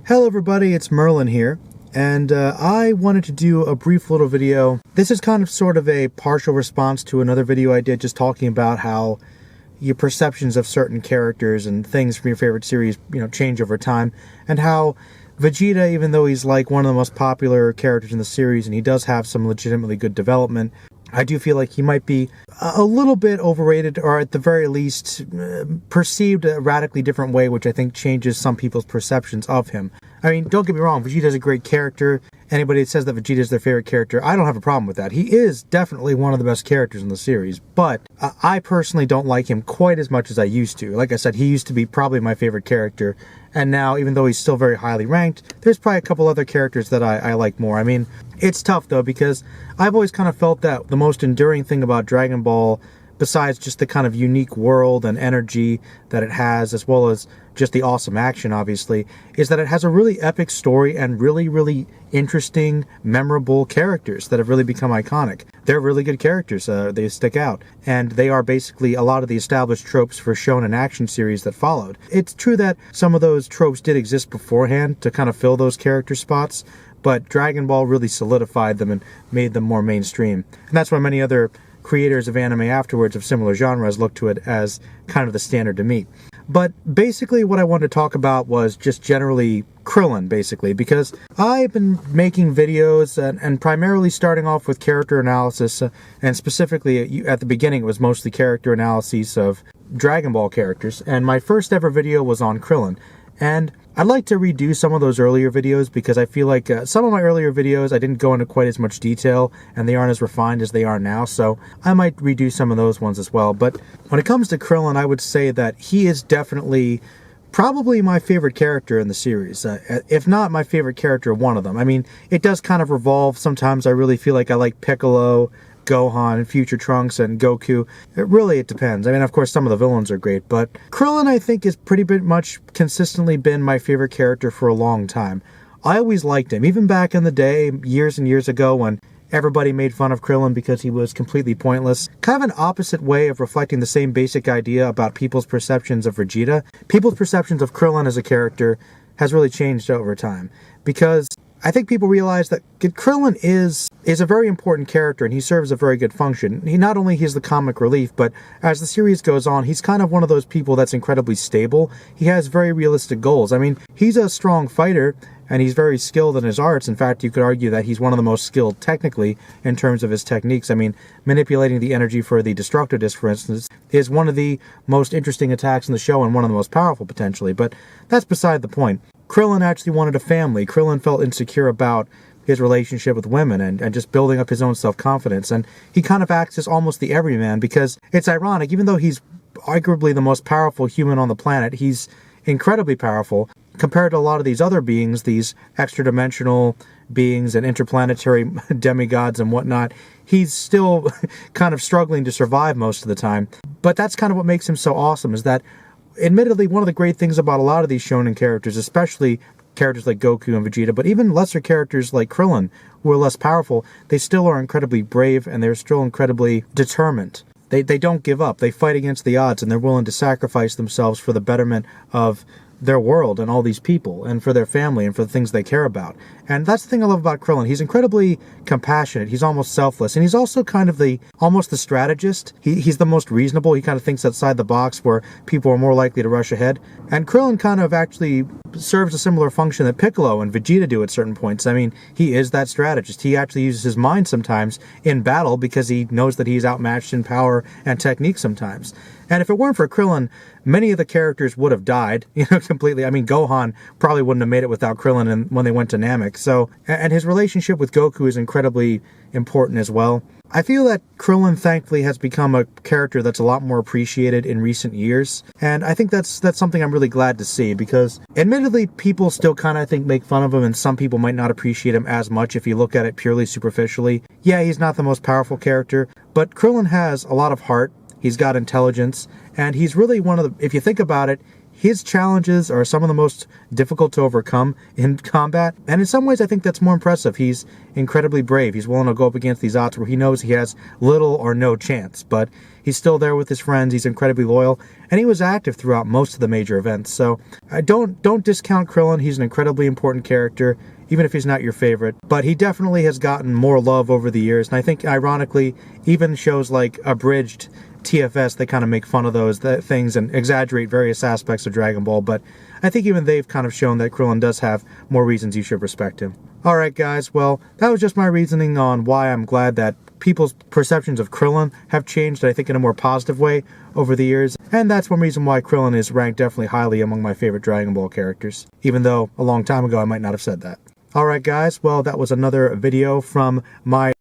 Hello everybody, it's Merlin here, and I wanted to do a brief little video. This is kind of sort of a partial response to another video I did just talking about how your perceptions of certain characters and things from your favorite series, change over time, and how Vegeta, even though he's like one of the most popular characters in the series and he does have some legitimately good development, I do feel like he might be a little bit overrated, or at the very least perceived a radically different way, which I think changes some people's perceptions of him. I mean, don't get me wrong, Vegeta's a great character. Anybody that says that Vegeta is their favorite character, I don't have a problem with that. He is definitely one of the best characters in the series, but I personally don't like him quite as much as I used to. Like I said, he used to be probably my favorite character, and now, even though he's still very highly ranked, there's probably a couple other characters that I like more. I mean, it's tough though, because I've always kind of felt that the most enduring thing about Dragon Ball, besides just the kind of unique world and energy that it has, as well as just the awesome action, obviously, is that it has a really epic story and really, really interesting, memorable characters that have really become iconic. They're really good characters. They stick out. And they are basically a lot of the established tropes for shonen action series that followed. It's true that some of those tropes did exist beforehand to kind of fill those character spots, but Dragon Ball really solidified them and made them more mainstream. And that's why many other creators of anime afterwards of similar genres look to it as kind of the standard to meet. But basically what I wanted to talk about was just generally Krillin, basically, because I've been making videos and primarily starting off with character analysis, and specifically at the beginning it was mostly character analyses of Dragon Ball characters, and my first ever video was on Krillin. And I'd like to redo some of those earlier videos because I feel like some of my earlier videos I didn't go into quite as much detail and they aren't as refined as they are now, so I might redo some of those ones as well. But when it comes to Krillin, I would say that he is definitely probably my favorite character in the series, if not my favorite character, one of them. I mean, it does kind of revolve. Sometimes I really feel like I like Piccolo, Gohan, Future Trunks, and Goku. It depends. I mean, of course, some of the villains are great, but Krillin, I think, has pretty much consistently been my favorite character for a long time. I always liked him, even back in the day, years and years ago, when everybody made fun of Krillin because he was completely pointless. Kind of an opposite way of reflecting the same basic idea about people's perceptions of Vegeta. People's perceptions of Krillin as a character has really changed over time, because I think people realize that Krillin is a very important character and he serves a very good function. He not only is the comic relief, but as the series goes on, he's kind of one of those people that's incredibly stable. He has very realistic goals. I mean, he's a strong fighter and he's very skilled in his arts. In fact, you could argue that he's one of the most skilled technically in terms of his techniques. I mean, manipulating the energy for the Destructo Disc, for instance, is one of the most interesting attacks in the show and one of the most powerful potentially, but that's beside the point. Krillin actually wanted a family. Krillin felt insecure about his relationship with women and just building up his own self-confidence. And he kind of acts as almost the everyman, because it's ironic, even though he's arguably the most powerful human on the planet, he's incredibly powerful compared to a lot of these other beings, these extra-dimensional beings and interplanetary demigods and whatnot. He's still kind of struggling to survive most of the time. But that's kind of what makes him so awesome, is that admittedly, one of the great things about a lot of these shonen characters, especially characters like Goku and Vegeta, but even lesser characters like Krillin, who are less powerful, they still are incredibly brave and they're still incredibly determined. They don't give up. They fight against the odds and they're willing to sacrifice themselves for the betterment of their world and all these people and for their family and for the things they care about. And that's the thing I love about Krillin. He's incredibly compassionate. He's almost selfless. And he's also kind of almost the strategist. He's the most reasonable. He kind of thinks outside the box where people are more likely to rush ahead. And Krillin kind of actually serves a similar function that Piccolo and Vegeta do at certain points. I mean, he is that strategist. He actually uses his mind sometimes in battle because he knows that he's outmatched in power and technique sometimes. And if it weren't for Krillin, many of the characters would have died, completely. I mean, Gohan probably wouldn't have made it without Krillin when they went to Namek. So, and his relationship with Goku is incredibly important as well. I feel that Krillin, thankfully, has become a character that's a lot more appreciated in recent years. And I think that's something I'm really glad to see, because admittedly, people still kind of, I think, make fun of him, and some people might not appreciate him as much if you look at it purely superficially. Yeah, he's not the most powerful character, but Krillin has a lot of heart. He's got intelligence, and he's really one of the, if you think about it, his challenges are some of the most difficult to overcome in combat, and in some ways I think that's more impressive. He's incredibly brave. He's willing to go up against these odds where he knows he has little or no chance, but he's still there with his friends. He's incredibly loyal, and he was active throughout most of the major events. So don't discount Krillin. He's an incredibly important character, even if he's not your favorite. But he definitely has gotten more love over the years, and I think, ironically, even shows like Abridged TFS, they kind of make fun of those things and exaggerate various aspects of Dragon Ball, but I think even they've kind of shown that Krillin does have more reasons you should respect him. Alright guys, well, that was just my reasoning on why I'm glad that people's perceptions of Krillin have changed, I think, in a more positive way over the years, and that's one reason why Krillin is ranked definitely highly among my favorite Dragon Ball characters, even though a long time ago I might not have said that. Alright guys, well, that was another video from my